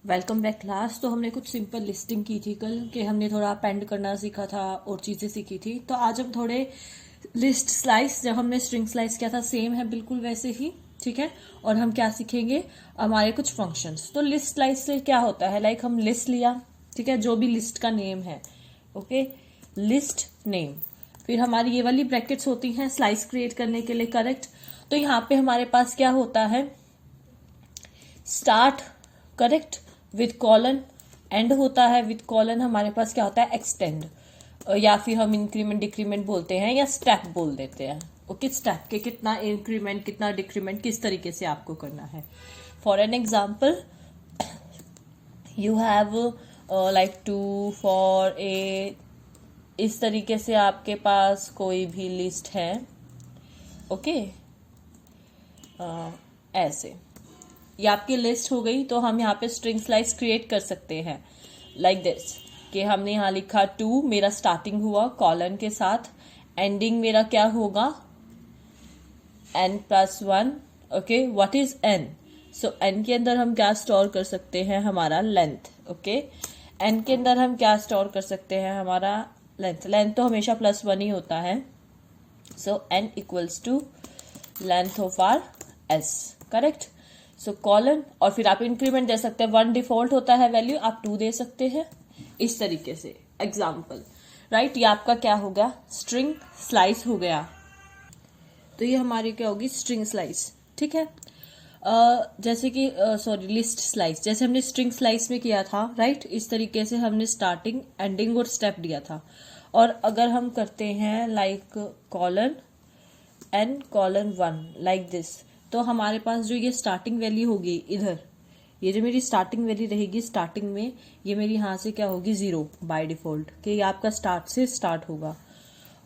Welcome back class. तो हमने कुछ सिंपल लिस्टिंग की थी कल कि हमने थोड़ा अपेंड करना सीखा था और चीज़ें सीखी थी। तो आज हम थोड़े लिस्ट स्लाइस, जब हमने स्ट्रिंग स्लाइस किया था सेम है बिल्कुल वैसे ही, ठीक है। और हम क्या सीखेंगे, हमारे कुछ फंक्शंस। तो लिस्ट स्लाइस से क्या होता है, लाइक हम लिस्ट लिया, ठीक है, जो भी लिस्ट का नेम है, ओके, लिस्ट नेम, फिर हमारी ये वाली ब्रैकेट्स होती हैं स्लाइस क्रिएट करने के लिए, करेक्ट। तो यहाँ पे हमारे पास क्या होता है, start, correct, with colon, and होता है विद कॉलन। हमारे पास क्या होता है, एक्सटेंड, या फिर हम इंक्रीमेंट डिक्रीमेंट बोलते हैं या स्टेप बोल देते हैं। ओके, स्टेप के कितना इंक्रीमेंट कितना डिक्रीमेंट किस तरीके से आपको करना है। For an example, you have like 2 for a, इस तरीके से आपके पास कोई भी लिस्ट है, ओके, ऐसे ये आपकी लिस्ट हो गई। तो हम यहाँ पे स्ट्रिंग स्लाइस क्रिएट कर सकते हैं लाइक दिस, कि हमने यहाँ लिखा 2, मेरा स्टार्टिंग हुआ कॉलन के साथ, एंडिंग मेरा क्या होगा n+1, okay. What is n? So n के अंदर हम क्या स्टोर कर सकते हैं, हमारा लेंथ, ओके। n के अंदर हम क्या स्टोर कर सकते हैं, हमारा लेंथ। लेंथ तो हमेशा +1 ही होता है। So n equals to length of R s, correct. So colon, और फिर आप इंक्रीमेंट दे सकते हैं, 1 डिफॉल्ट होता है वैल्यू, आप 2 दे सकते हैं इस तरीके से। एग्जाम्पल, राइट, ये आपका क्या हो गया, स्ट्रिंग स्लाइस हो गया। तो ये हमारी क्या होगी, स्ट्रिंग स्लाइस, ठीक है। जैसे कि सॉरी, लिस्ट स्लाइस, जैसे हमने स्ट्रिंग स्लाइस में किया था, राइट, इस तरीके से हमने स्टार्टिंग, एंडिंग और स्टेप दिया था। और अगर हम करते हैं like colon n:1 like this, तो हमारे पास जो ये स्टार्टिंग वैल्यू होगी इधर, ये जो मेरी स्टार्टिंग वैल्यू रहेगी स्टार्टिंग में, ये मेरी यहाँ से क्या होगी, 0 बाय डिफॉल्ट, कि ये आपका स्टार्ट से स्टार्ट होगा।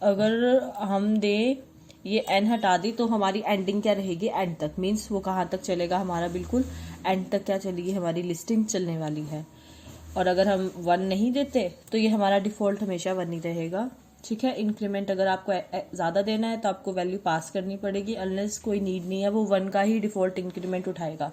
अगर हम दे ये n हटा दी तो हमारी एंडिंग क्या रहेगी, एंड तक, मीन्स वो कहाँ तक चलेगा, हमारा बिल्कुल एंड तक क्या चलेगी, हमारी लिस्टिंग चलने वाली है। और अगर हम 1 नहीं देते तो ये हमारा डिफॉल्ट हमेशा 1 ही रहेगा, ठीक है। इंक्रीमेंट अगर आपको ज़्यादा देना है तो आपको वैल्यू पास करनी पड़ेगी, अनलेस कोई नीड नहीं है, वो 1 का ही डिफॉल्ट इंक्रीमेंट उठाएगा।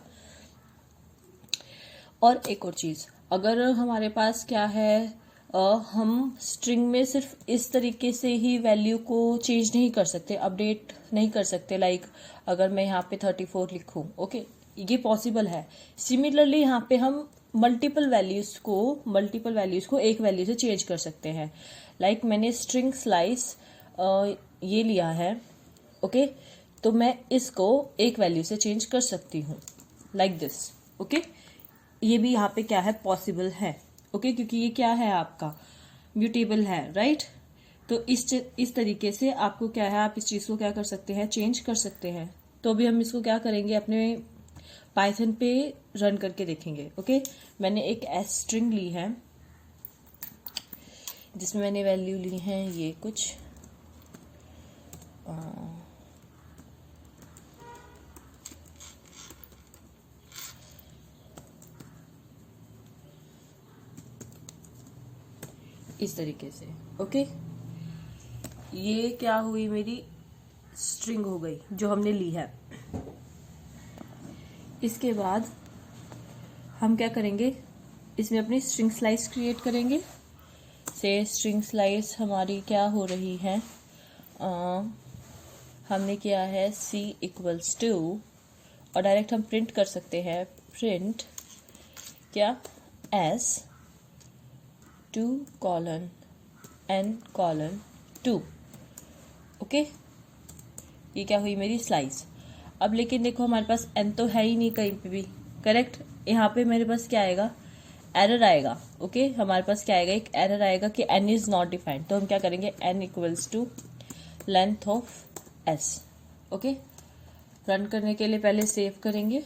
और एक और चीज़, अगर हमारे पास क्या है, हम स्ट्रिंग में सिर्फ इस तरीके से ही वैल्यू को चेंज नहीं कर सकते, अपडेट नहीं कर सकते। लाइक अगर मैं यहाँ पे 34 लिखूँ, ओके, ये पॉसिबल है। सिमिलरली यहाँ पे हम मल्टीपल वैल्यूज को एक वैल्यू से चेंज कर सकते हैं। लाइक मैंने स्ट्रिंग स्लाइस ये लिया है, ओके, तो मैं इसको एक वैल्यू से चेंज कर सकती हूँ लाइक दिस, ओके। ये भी यहाँ पे क्या है, पॉसिबल है, ओके, क्योंकि ये क्या है, आपका म्यूटेबल है, राइट। तो इस तरीके से आपको क्या है, आप इस चीज़ को क्या कर सकते हैं, चेंज कर सकते हैं। तो अभी हम इसको क्या करेंगे, अपने पाइथन पे रन करके देखेंगे, ओके। मैंने एक एस स्ट्रिंग ली है जिसमें मैंने वैल्यू ली है ये कुछ इस तरीके से, ओके। ये क्या हुई, मेरी स्ट्रिंग हो गई जो हमने ली है। इसके बाद हम क्या करेंगे, इसमें अपनी स्ट्रिंग स्लाइस क्रिएट करेंगे। से स्ट्रिंग स्लाइस हमारी क्या हो रही है, हमने किया है c इक्वल्स टू, और डायरेक्ट हम प्रिंट कर सकते हैं, प्रिंट क्या, s 2:n:2, ओके। ये क्या हुई, मेरी स्लाइस। अब लेकिन देखो हमारे पास n तो है ही नहीं कहीं पे भी, करेक्ट। यहाँ पे मेरे पास क्या आएगा, एरर आएगा, ओके। हमारे पास क्या आएगा, एक एरर आएगा कि n इज नॉट डिफाइंड। तो हम क्या करेंगे, n equals to length of s, okay. Run करने के लिए पहले सेव करेंगे,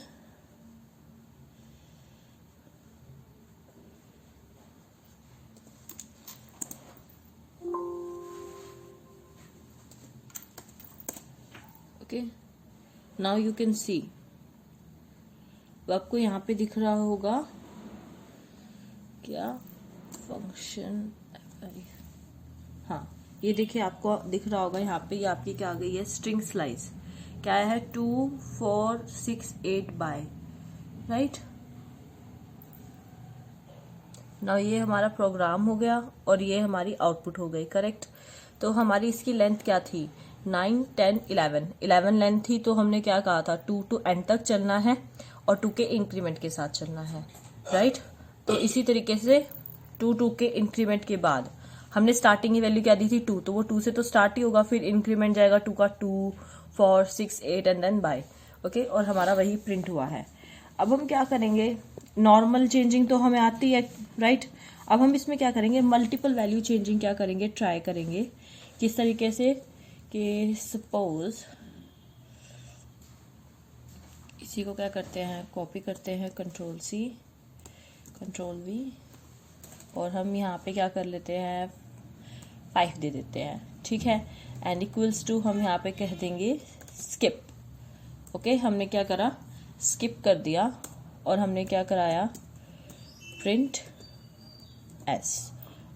okay. Now you can see, आपको यहाँ पे दिख रहा होगा क्या, फंक्शन, हाँ, ये देखिए आपको दिख रहा होगा यहाँ पे, ये आपकी क्या आ गई है, स्ट्रिंग स्लाइस। क्या है, 2, 4, 6, 8 बाय, राइट। ना ये हमारा प्रोग्राम हो गया और ये हमारी आउटपुट हो गई, करेक्ट। तो हमारी इसकी लेंथ क्या थी, 9, 10, 11 लेंथ थी। तो हमने क्या कहा था, 2 to n तक चलना है और 2 के इंक्रीमेंट के साथ चलना है, राइट। तो इसी तरीके से 2 के इंक्रीमेंट के बाद हमने स्टार्टिंग की वैल्यू क्या दी थी, 2, तो वो 2 से तो स्टार्ट ही होगा, फिर इंक्रीमेंट जाएगा 2 का 2, 4, 6, 8 एंड देन बाय, ओके। और हमारा वही प्रिंट हुआ है। अब हम क्या करेंगे, नॉर्मल चेंजिंग तो हमें आती है, राइट। अब हम इसमें क्या करेंगे, मल्टीपल वैल्यू चेंजिंग क्या करेंगे, ट्राई करेंगे। किस तरीके से कि सपोज इसी को क्या करते हैं, कॉपी करते हैं, Ctrl+C, Ctrl+V, और हम यहाँ पे क्या कर लेते हैं, 5 दे देते हैं, ठीक है। एंड इक्वल्स टू हम यहाँ पे कह देंगे स्किप, ओके। हमने क्या करा, स्किप कर दिया और हमने क्या कराया, प्रिंट एस,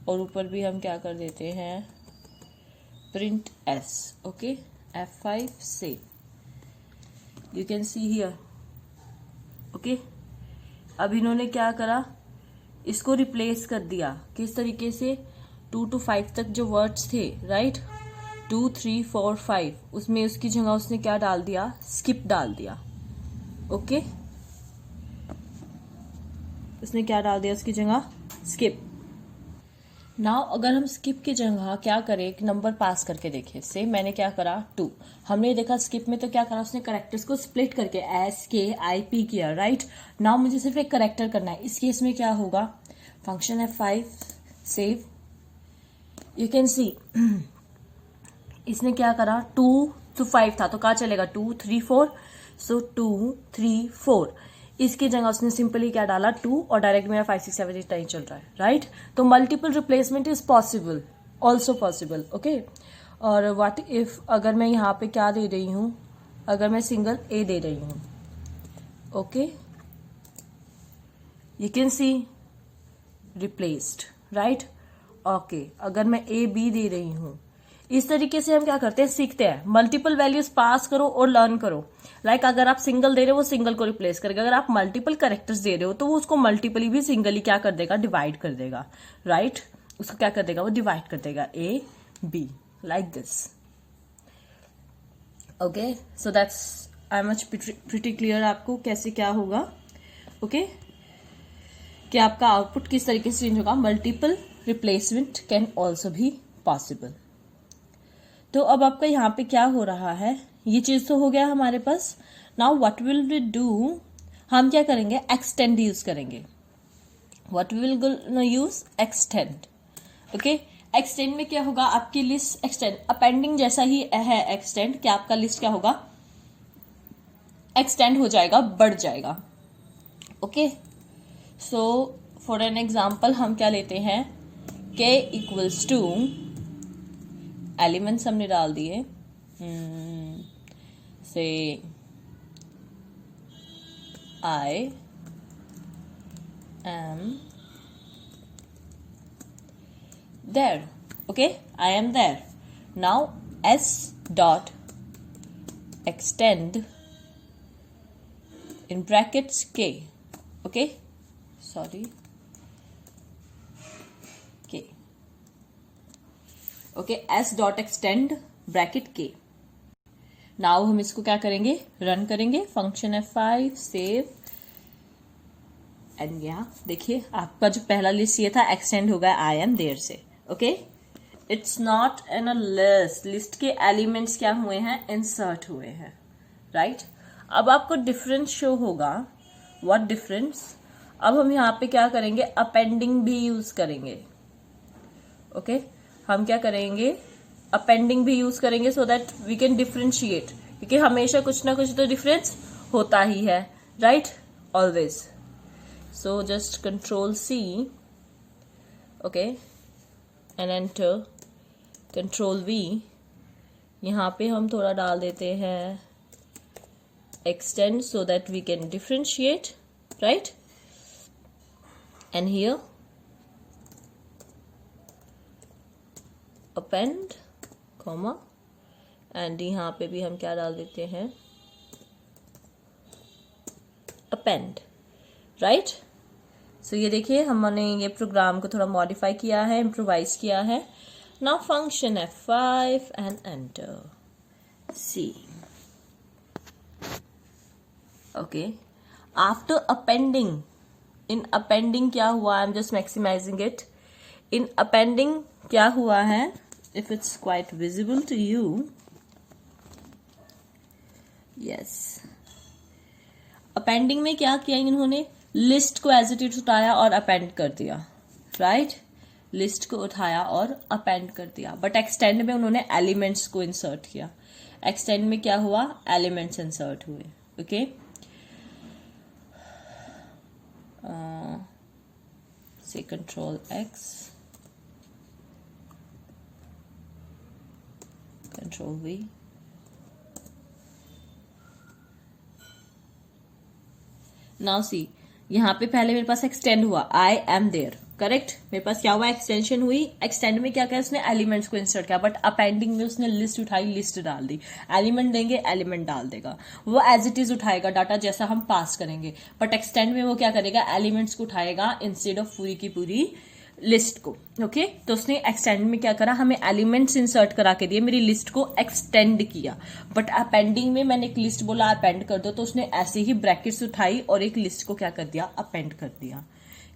और ऊपर भी हम क्या कर देते हैं, प्रिंट एस, ओके। F5 से you can see here, okay. अब इन्होंने क्या करा, इसको रिप्लेस कर दिया, किस तरीके से, 2 to 5 तक जो वर्ड्स थे, राइट, 2, 3, 4, 5, उसमें उसकी जगह उसने क्या डाल दिया, स्किप डाल दिया, ओके। उसने क्या डाल दिया उसकी जगह, स्किप। नाउ अगर हम स्किप की जगह क्या करें, एक नंबर पास करके देखें, से मैंने क्या करा, 2, हमने देखा स्किप में तो क्या करा, उसने करेक्टर्स को स्प्लिट करके SKIP किया, राइट। नाउ मुझे सिर्फ एक करेक्टर करना है, इस केस में क्या होगा, function F5 save, you can सी इसने क्या करा, 2 to 5 था तो क्या चलेगा, 2, 3, 4, सो 2, 3, 4, इसकी जगह उसने सिंपली क्या डाला, 2, और डायरेक्ट मेरा 5, 6, 7, 8, 9 चल रहा है, राइट। तो multiple replacement is possible, also possible, okay. और व्हाट इफ अगर मैं यहाँ पे क्या दे रही हूँ, अगर मैं सिंगल A दे रही हूँ, okay, you can C replaced, right, okay. अगर मैं AB दे रही हूँ, इस तरीके से हम क्या करते हैं, सीखते हैं, मल्टीपल वैल्यूज पास करो और लर्न करो। लाइक अगर आप सिंगल दे रहे हो वो सिंगल को रिप्लेस करेगा, अगर आप मल्टीपल कैरेक्टर्स दे रहे हो तो वो उसको मल्टीपली भी सिंगली क्या कर देगा, डिवाइड कर देगा, राइट। उसको क्या कर देगा, वो डिवाइड कर देगा, AB, like this, okay. So that's I much pretty clear आपको कैसे क्या होगा, ओके, कि आपका आउटपुट किस तरीके से चेंज होगा। मल्टीपल रिप्लेसमेंट कैन ऑल्सो भी पॉसिबल। तो अब आपका यहाँ पे क्या हो रहा है, ये चीज तो हो गया हमारे पास। Now what will we do, हम क्या करेंगे, एक्सटेंड यूज करेंगे। What will use, extend, okay. Extend में क्या होगा, आपकी लिस्ट एक्सटेंड, अपेंडिंग जैसा ही है एक्सटेंड, क्या आपका लिस्ट क्या होगा, एक्सटेंड हो जाएगा, बढ़ जाएगा, okay. So for an example हम क्या लेते हैं, K इक्वल्स टू, एलिमेंट्स हमने डाल दिए, से I am there, okay, I am there. Now S dot extend in brackets K, okay, sorry, K, okay, S dot extend bracket K. Now हम इसको क्या करेंगे, रन करेंगे, फंक्शन F5 सेव, एंड यहाँ देखिए आपका जो पहला लिस्ट ये था एक्सटेंड हो गया आई एम देयर से, okay. It's not an a list, list के एलिमेंट्स क्या हुए हैं, इंसर्ट हुए हैं, राइट। अब आपको डिफरेंस शो होगा, व्हाट डिफरेंस, अब हम यहाँ पे क्या करेंगे, अपेंडिंग भी यूज करेंगे, ओके। हम क्या करेंगे, अपेंडिंग भी यूज करेंगे so that we can differentiate, क्योंकि हमेशा कुछ ना कुछ तो डिफरेंस होता ही है, right, always. So just Ctrl+C, okay, and enter, Ctrl+V, यहाँ पे हम थोड़ा डाल देते हैं extend so that we can differentiate, right, and here append, comma, and यहाँ पे भी हम क्या डाल देते हैं, append, right. सो ये देखिए हमने ये प्रोग्राम को थोड़ा मॉडिफाई किया है, इम्प्रोवाइज किया है. Now function F5 and enter. See okay, after appending, in appending क्या हुआ, I am just maximising it. In appending क्या हुआ है, if it's quite visible to you, yes. Appending में क्या किया इन्होंने, लिस्ट को एज इट इज उठाया और अपेंड कर दिया, राइट. लिस्ट को उठाया और अपेंड कर दिया. बट एक्सटेंड में उन्होंने एलिमेंट्स को इंसर्ट किया. एक्सटेंड में क्या हुआ, एलिमेंट्स इंसर्ट हुए. ओके, से control X, control V. Now see, यहाँ पे पहले मेरे पास एक्सटेंड हुआ, आई एम देयर, करेक्ट. मेरे पास क्या हुआ, एक्सटेंशन हुई. एक्सटेंड में क्या किया उसने, एलिमेंट्स को इंसर्ट किया. बट अपेंडिंग में उसने लिस्ट उठाई, लिस्ट डाल दी. एलिमेंट देंगे, एलिमेंट डाल देगा. वो एज इट इज उठाएगा डाटा जैसा हम पास करेंगे. बट एक्सटेंड में वो क्या करेगा, एलिमेंट्स को उठाएगा इंस्टेड ऑफ पूरी की पूरी लिस्ट को. ओके, तो उसने एक्सटेंड में क्या करा, हमें एलिमेंट्स इंसर्ट करा के दिए, मेरी लिस्ट को एक्सटेंड किया. बट अपेंडिंग में मैंने एक लिस्ट बोला अपेंड कर दो, तो उसने ऐसे ही ब्रैकेट्स उठाई और एक लिस्ट को क्या कर दिया, अपेंड कर दिया.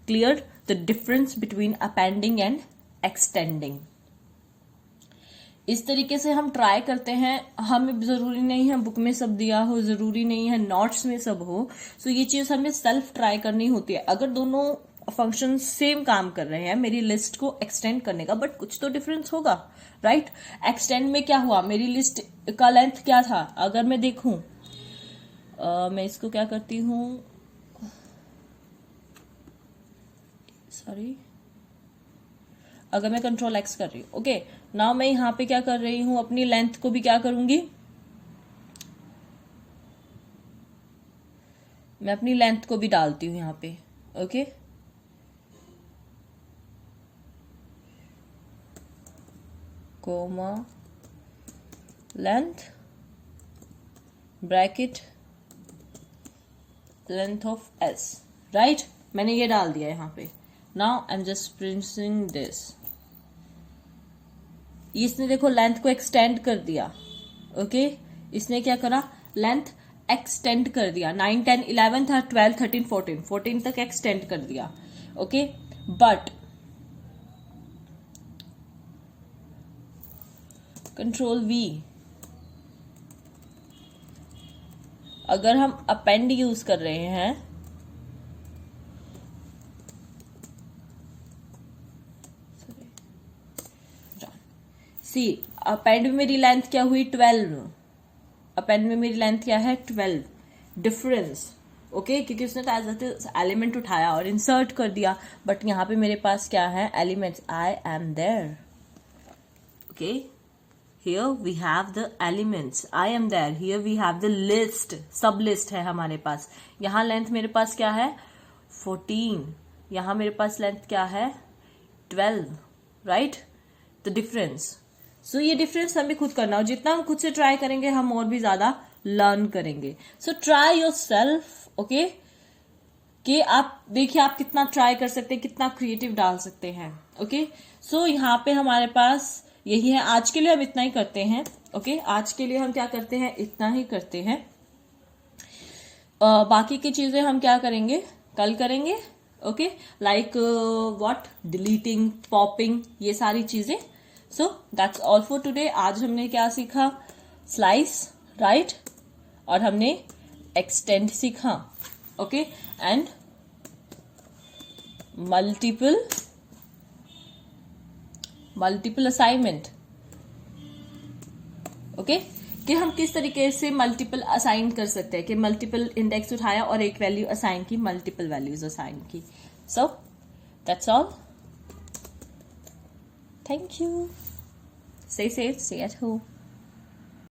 Clear the difference between appending and extending. इस तरीके से हम ट्राई करते हैं. हमें जरूरी नहीं है बुक में सब दिया हो, जरूरी नहीं है नोट्स में सब हो. सो ये चीज हमें सेल्फ ट्राई करनी होती है. अगर दोनों फंक्शन सेम काम कर रहे हैं मेरी लिस्ट को एक्सटेंड करने का, बट कुछ तो डिफरेंस होगा, राइट. एक्सटेंड में क्या हुआ, मेरी लिस्ट का लेंथ क्या था, अगर मैं देखूं, मैं इसको क्या करती हूं, सॉरी, अगर मैं कंट्रोल X कर रही हूं, ओके. नाउ मैं यहां पे क्या कर रही हूं, अपनी लेंथ को भी क्या करूंगी, मैं अपनी लेंथ को भी डालती हूं यहां पे. Okay, comma length bracket length of S, right. मैंने ये डाल दिया यहां पे. Now I am just printing this. इसने देखो लेंथ को एक्सटेंड कर दिया. ओके, इसने क्या करा, लेंथ एक्सटेंड कर दिया. 9, 10, 11 था, 12, 13, 14 तक एक्सटेंड कर दिया. ओके, बट कंट्रोल V, अगर हम अपेंड यूज कर रहे हैं, सी अपेंड में मेरी लेंथ क्या हुई, 12. अपेंड में मेरी लेंथ क्या है, 12. डिफरेंस, ओके, क्योंकि उसने तो एलिमेंट उठाया और इंसर्ट कर दिया. बट यहां पे मेरे पास क्या है, elements, I am there. Okay, here we have the elements, I am there. Here we have the list, सब लिस्ट है हमारे पास. यहाँ लेंथ मेरे पास क्या है, 14. यहाँ मेरे पास लेंथ क्या है, 12, राइट. The difference. सो ये डिफरेंस हमें खुद करना, और जितना हम खुद से ट्राई करेंगे हम और भी ज्यादा लर्न करेंगे. So try your self. Okay, कि आप देखिए आप कितना ट्राई कर सकते हैं, कितना क्रिएटिव डाल सकते हैं. ओके, सो यहाँ पे हमारे पास यही है. आज के लिए हम इतना ही करते हैं. ओके, आज के लिए हम क्या करते हैं, इतना ही करते हैं. बाकी की चीजें हम क्या करेंगे, कल करेंगे. Okay, like what, deleting, popping, ये सारी चीजें. So that's all for today. आज हमने क्या सीखा, स्लाइस, राइट, और हमने एक्सटेंड सीखा. Okay, and multiple assignment. Okay, कि हम किस तरीके से मल्टीपल असाइन कर सकते हैं, कि मल्टीपल इंडेक्स उठाया और एक वैल्यू असाइन की, मल्टीपल वैल्यूज असाइन की. So that's all. Thank you. Stay safe, stay at home.